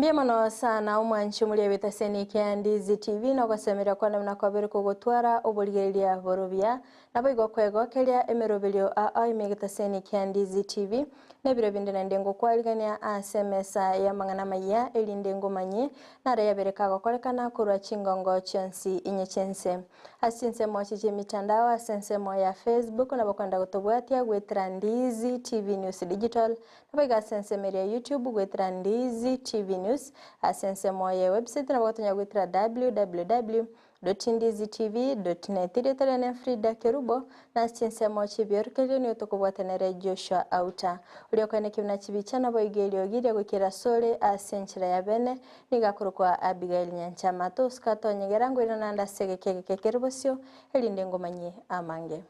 Mbiamano sana umwanchi muri ebitaseni kya Ndizi TV no kwasemera kwa namna kwabere kugotwara oboligeria borobia nabo igokwego kelia emerobelio a imegitaseni kya Ndizi TV nebiro binde ndengo kwaligania asemesa ya mangana maya elindengo manye nare yabereka gokolekana kurwa chingongo chonsi inyechense asinse mochi mitandao asense moya Facebook nabo kwenda gutobwatia gwetira Ndizi TV News Digital nabo igasense meria YouTube gwetira Ndizi TV News asense moye website na wakotonya gwitira www.ndizitv.net ireterene Fridah Kerubo na Chinsa mochi biorkeli ni utokobwatenere Joshua Auta uliokane kimna chibicha na boigeli ogire gukira sole asenchira ya bene nigakurukwa Abigail Nyanchama toskato nyegerango ina nanda sege Kerubosio elinde ngomanye amange.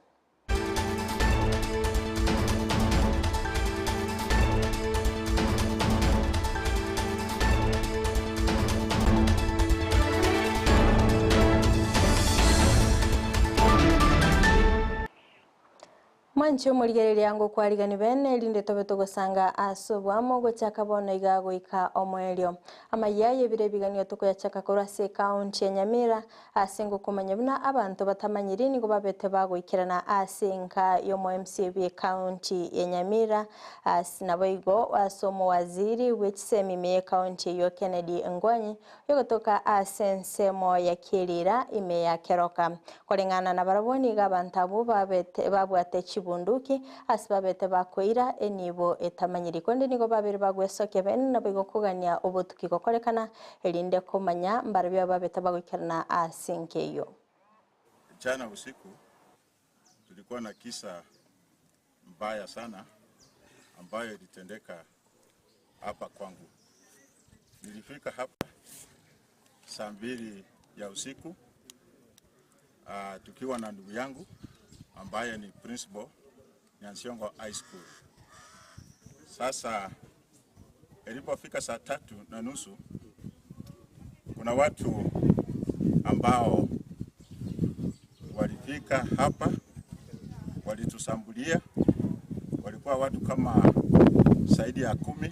Mancho muligereri yangu kwaligani bene linde tobe togosanga asobwamo gochaka bono igago ika omwelio Amayia yebire biganio toko yachaka korase county ya Nyamira asengo kumanyabuna abantu batamanyiri nigo babete bago ikirana asenka yo mo MCB county ya Nyamira asinaboigo asomo waziri wechisemi me county yo Kennedy Ngwanyi yogotoka asensemo ya Kirira ime ya Keroka kolengana na baraboni gabantabu babete babwate bunduki asibabete bakoira enibo etamanyiri konde nigo babere bagwesoke bene nabigo kugania obotuki gokorekana elinde komanya mbarabya babete bagokirana asinkeyo. Jana usiku tulikuwa na kisa mbaya sana ambayo ilitendeka hapa kwangu. Nilifika hapa saa 2 ya usiku tukiwa na ndugu yangu ambaye ni principal Nyansiongo High School. Sasa ilipofika saa 3:30 kuna watu ambao walifika hapa walitusambulia. Walikuwa watu kama zaidi ya 10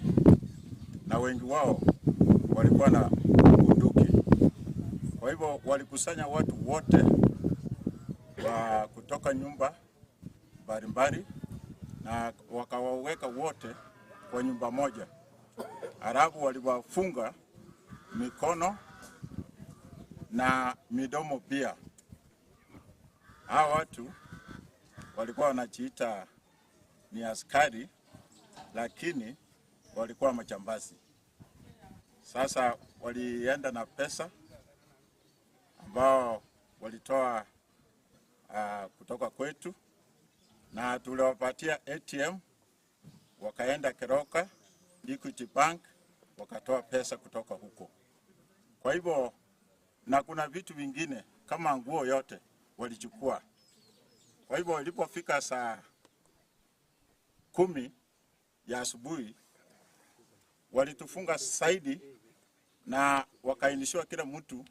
na wengi wao walikuwa na bunduki. Kwa hivyo walikusanya watu wote wa kutoka nyumba mbalimbali na wakawaweka wote kwa nyumba moja. Halafu waliwafunga mikono na midomo pia. Hao watu walikuwa wanajiita ni askari lakini walikuwa majambazi. Sasa walienda na pesa ambao walitoa kutoka kwetu na tuliwapatia ATM, wakaenda Keroka, Equity Bank, wakatoa pesa kutoka huko. Kwa hivyo na kuna vitu vingine kama nguo yote walichukua. Kwa hivyo ilipofika saa 10 ya asubuhi walitufunga zaidi na wakainishiwa kila mtu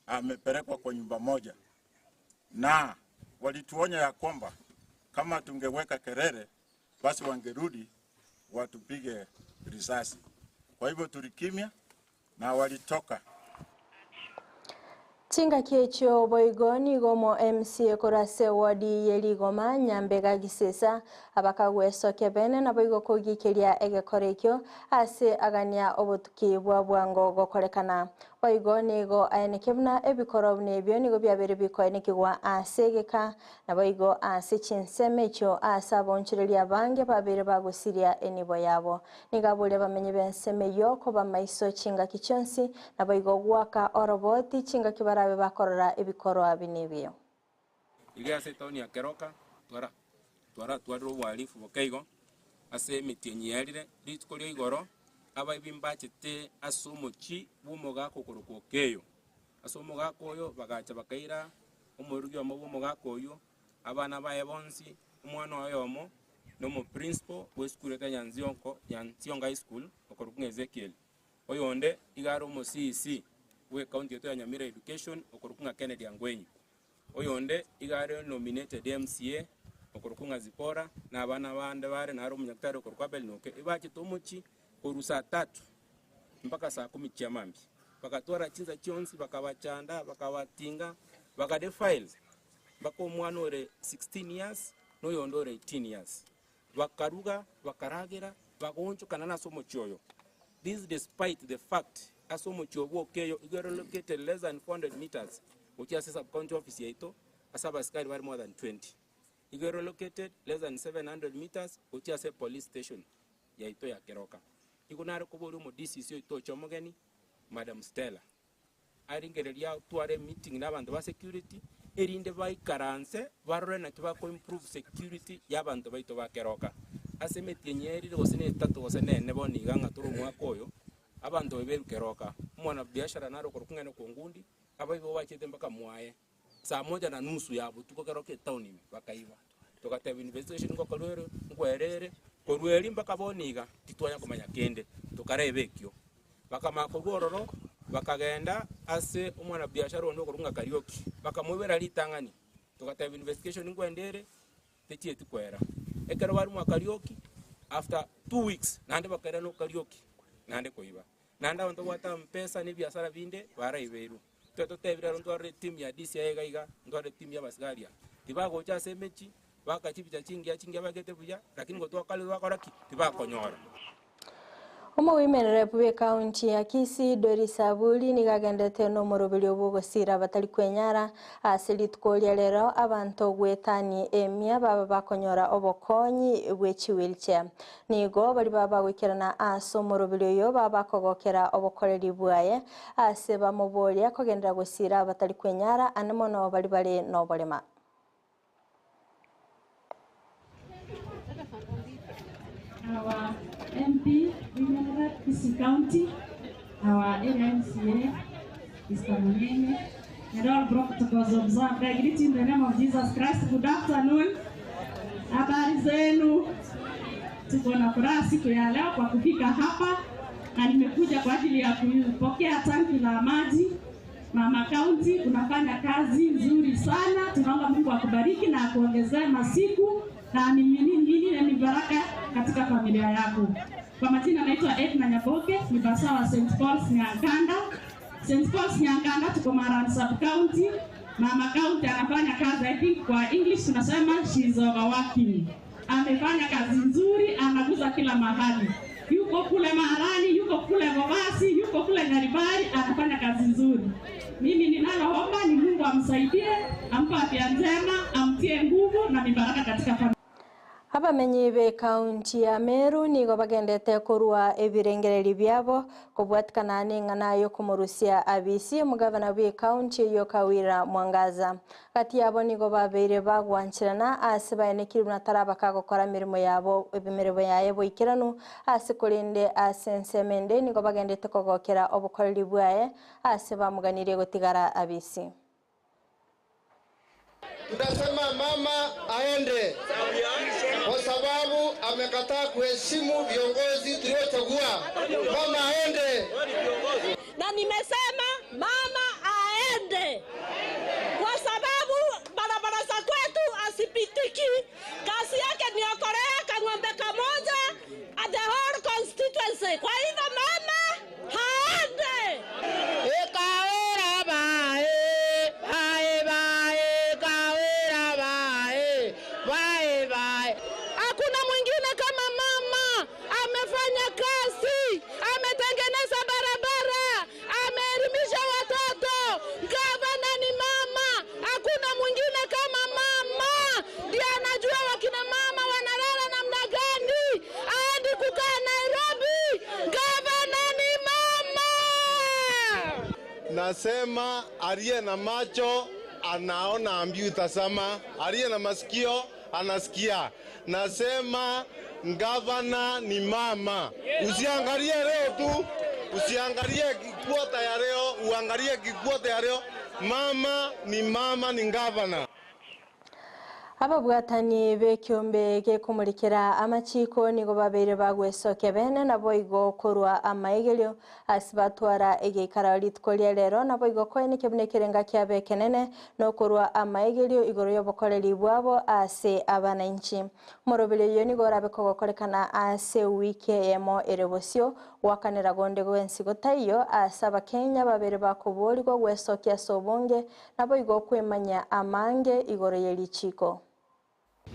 amepelekwa kwa nyumba moja. Na walituonya ya kwamba kama tungeweka kelele basi wangerudi watupige risasi. Kwa hivyo tulikimya na walitoka. Chinga kiecho boigoni gomo MC korase wadi yeligoma nyambega gisesa abakagweso kebene na boigo kogikelia egekorekyo ase agania obotuki bwango gokorekana boigoni go ayenekebna ebikorobne ebyo nigo byabere bikoenekigwa asegeka na boigo ase chinsemecho asabonchirelia bange babere bagusiria enibo yabo nigabule bamenye bensemeyo ko bamaiso chinga kichonsi na boigo gwaka oroboti chinga kibarabe bakorora ebikoro binebyo iliase tauni ya Keroka twara walifu bokeigo ase mitienyiarire litkolio igoro abaibimbache asomochi bumogako korokokeyo asomogako oyo bagacha bakaira omorugyo omogako oyo abana bae bonsi omwana oyomo nomo principal we school ya Nyansiongo High School okorukunga Ezekiel oyonde igaro mo CEC we county ya Nyamira Education okorukunga Kennedy Ngwanyi oyonde igaro nominated MCA okorukunga Zipora na abana bande bare na aro munyaktari okorukwa Belnoke ibache tomochi korusa 3 mpaka saa 10 chiamambi bakatwara Chinsa chionsi bakabachanda bakabatinga bakade file mpaka omwana ore 16 years noyondore 18 years bakaruga bakaragira bagonchukana na somo choyo. This despite the fact asomo chobo keyo igero located less than 400 meters which is sub-county office yaito asaba askari were more than 20. Igero located less than 700 meters which is a police station yaito ya Keroka. Igunare kuburu mo DCC ito chomogeni Madam Stella. Aringereria tuare meeting n'abantu ba security erinde baikaranse barore na tuba ko improve security y'abantu baito ba Keroka. Asemeti nyeri gosene tatu gosene nebo niganga turu mwakoyo abantu beberu Keroka mwana biashara naro korukungana ko ngundi abaibo bachete mpaka mwaye saa 1:30 yabo tuko Keroka town bakaiba tukateba investigation ngo kalwero ngwerere korweri mpaka boniga titwanya kumanya kende tukarebekyo bakamako gororo bakagenda ase umwana biashara ondo korunga karioki bakamwebera litangani tukateba investigation ngwendere tetie tukwera ekero bari mu karioki after 2 weeks nande bakera no karioki nande koiba nanda abantu bwata mpesa ni biashara binde baraiberu toto tebira ndo team ya DCI gaiga ndo team ya basgaria tibago cha semechi bakachibicha chingi bagete buya lakini ngo twakale bakoraki tibakonyora. Omo women rep we county ya Kisii Dori Sabuli ni gagendete no morobili obugosira batali kwenyara asilit kolya lero abantu gwetani emia baba bakonyora obokonyi bwechi wheelchair nigo bali baba gwikirana aso morobili yo baba kogokera obokoreri bwaye ase bamobolia kogendera gosira batali kwenyara anemono bali no bolema. Our MP, Women Rep Kisii County, our MCA, Mr. Munene, and all protocols observed. I greet in the name of Jesus Christ. Good afternoon. Habari zenu. Tuko na furaha siku ya leo kwa kufika hapa na nimekuja kwa ajili ya kupokea tanki la maji. Mama County unafanya kazi nzuri sana. Tunaomba Mungu akubariki na akuongezee masiku na ni baraka katika familia yako. Kwa majina naitwa Edna Nyaboke, ni basawa St. Paul's Nyanganda. St. Paul's Nyanganda tuko Maran sub county. Mama County anafanya kazi, I think kwa English tunasema she is overworking. Amefanya kazi nzuri, anaguza kila mahali. Yuko kule Maharani, yuko kule Bobasi, yuko kule Nyaribari, anafanya kazi nzuri. Mimi ninaloomba ni Mungu amsaidie, ampe afya njema, amtie nguvu na mibaraka katika familia. Haba menyibe county ya Meru nigo bagendete kurua ebirengereri byabo kubwatikana n'ingana yo kumurusia abisi umugavana we county yo Kawira Mwangaza kati yabo nigo babere bagwanchirana asibaye kiruna taraba kagokora mirimo yabo ebimerebo yabo ikiranu asikolinde asensemende nigo bagendete kogokera obukoreri bwaye asiba muganire gotigara abisi. Tunasema mama aende kwa sababu amekataa kuheshimu viongozi tuliochagua. Mama aende. Na nimesema mama aende kwa sababu barabara za kwetu asipitiki. Kazi yake ni okorea kang'ombe kamoja at the whole constituency. Kwa hivyo mama haende. Hakuna mwingine kama mama. Amefanya kazi, ametengeneza barabara, ameelimisha watoto. Gavana ni mama. Hakuna mwingine kama mama. Ndiye anajua wakina mama wanalala namna gani. Aende kukaa Nairobi. Gavana ni mama. Nasema aliye na macho anaona ambiu tasama, aliye na masikio anasikia. Nasema gavana ni mama. Usiangalie leo tu, usiangalie kikwota ya leo, uangalie kikwota ya leo. Mama, ni gavana. Ababwatani bekyombe gekumurikira amachiko nigo babeire bagwesoke bene nabo igo korwa amaegelio asibatwara egeikara litkolia lero nabo igo koene kebunekerenga kyabe kenene no korwa amaegelio igoro yobokoreri bwabo ase abananchi morobele yo nigo rabeko gokorekana ase wiki emo erebosio wakanera gonde gwensi gotayo asaba Kenya babere bakobori go gwesokia sobonge nabo igo kwemanya amange igoro yelichiko.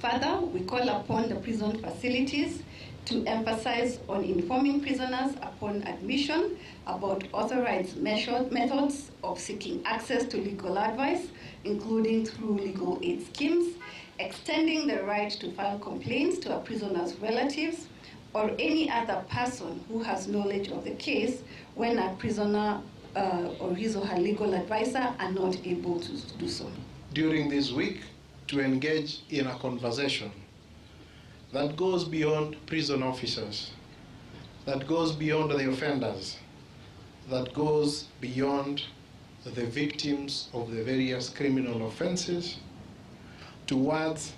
Further, we call upon the prison facilities to emphasize on informing prisoners upon admission about authorized methods of seeking access to legal advice, including through legal aid schemes, extending the right to file complaints to a prisoner's relatives or any other person who has knowledge of the case when a prisoner or his or her legal advisor are not able to do so. During this week, to engage in a conversation that goes beyond prison officers, that goes beyond the offenders, that goes beyond the victims of the various criminal offenses, towards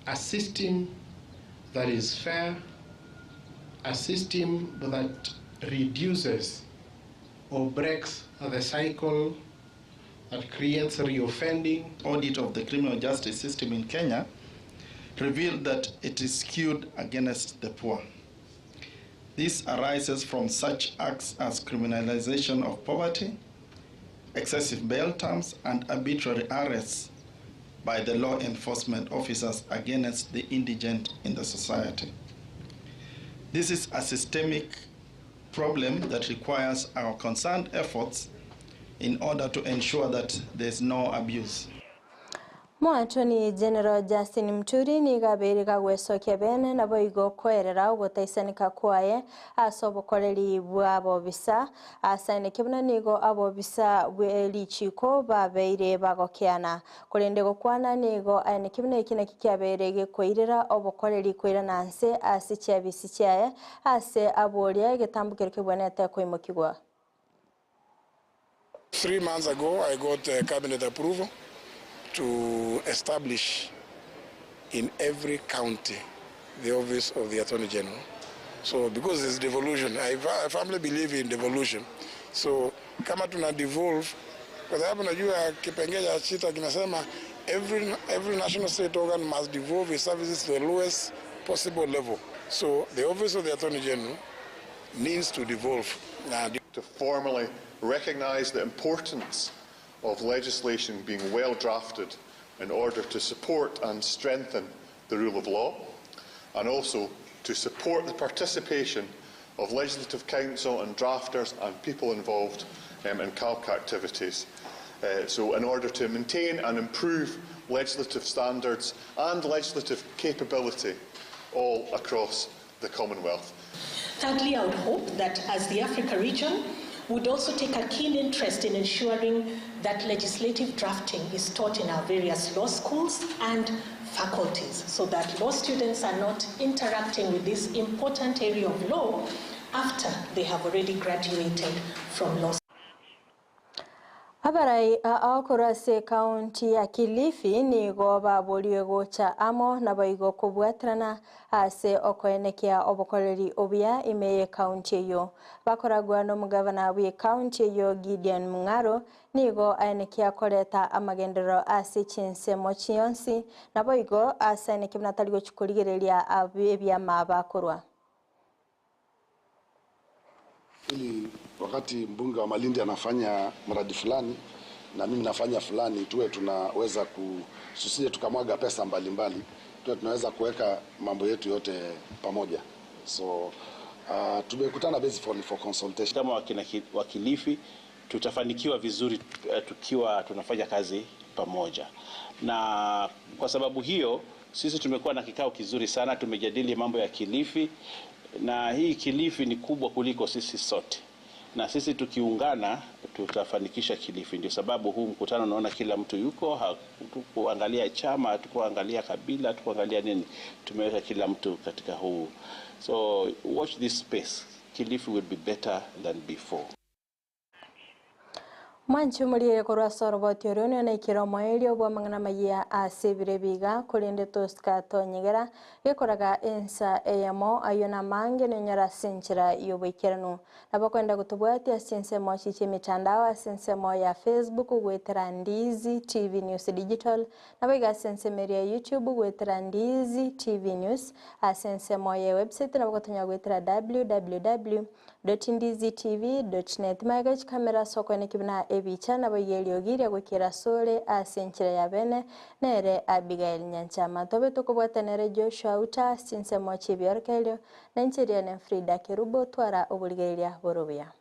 a system that is fair, a system that reduces or breaks the cycle that creates reoffending. Audit of the criminal justice system in Kenya revealed that it is skewed against the poor. This arises from such acts as criminalization of poverty, excessive bail terms, and arbitrary arrests by the law enforcement officers against the indigent in the society. This is a systemic problem that requires our concerned efforts in order to ensure that there's no abuse. Attorney General Justin Muturi ni gabere gagwesokia bene nabo igo koerera ugotaisanika kwaye asobokoreri bwabo bisa asaine kibuna nigo abo bisa bwelichiko babeire bagokiana kurende gokwana nigo aine kibuna ikina kikyabere gekoirera obokoreri kwira nanse asichya bisichyaye ase aboria getambukere kiboneta koimokigwa. 3 months ago, I got cabinet approval to establish in every county the office of the Attorney General. So because it's devolution, I firmly believe in devolution. So kama tuna devolve, kwa sababu najua kipengele cha chita kinasema every national state organ must devolve its services to the lowest possible level. So the office of the Attorney General needs to devolve. To formally recognize the importance of legislation being well drafted in order to support and strengthen the rule of law, and also to support the participation of Legislative Council and drafters and people involved in CALC activities. So in order to maintain and improve legislative standards and legislative capability all across the Commonwealth. Thirdly, I would hope that as the Africa region, would also take a keen interest in ensuring that legislative drafting is taught in our various law schools and faculties, so that law students are not interacting with this important area of law after they have already graduated from law. Habarai akorase county ya Kilifi ni goba boliwe gocha amo na baigo kubwatrana ase okoenekia obokoreri obia imeye county yo bakoragwa no mugavana wa county yo Gideon Mungaro nigo aenekia koreta amagendero ase Chinsa mochionsi na baigo ase ne kibnataligo chukurigereria abia mabakorwa. Ili wakati mbunge wa Malindi anafanya mradi fulani na mimi nafanya fulani, tuwe tunaweza kususije tukamwaga pesa mbalimbali, tuwe tunaweza kuweka mambo yetu yote pamoja. So tumekutana basically for consultation. Kama wa Kilifi tutafanikiwa vizuri tukiwa tunafanya kazi pamoja, na kwa sababu hiyo sisi tumekuwa na kikao kizuri sana, tumejadili mambo ya Kilifi. Na hii Kilifi ni kubwa kuliko sisi sote, na sisi tukiungana tutafanikisha Kilifi. Ndio sababu huu mkutano naona kila mtu yuko, hatukuangalia chama, hatukuangalia kabila, hatukuangalia nini, tumeweka kila mtu katika huu. So watch this space. Kilifi will be better than before. Mwanchu mulire korwa soroboti orone na ikiromo elio bwa mangana Amayia asebire biga kulinde toska tonyegera gekoraga ensa eyamo ayona mange nenyara senchira yobekirano nabakwenda gutubwatia sense mochi mitandao sense ya Facebook gwetera Ndizi TV News Digital nabiga sense meria YouTube gwetera Ndizi TV News sense ya website nabakotonya gwetera www.ndizitv.net magach kamera soko ne kibna ebicha nabayeli ogiria gwikira sole asenchira ya bene nere Abigail Nyanchama tobe tukubwatanere Joshua Auta sinse mochi biorkelio na nchiria ne Fridah Kerubo twara obuligeria borobia.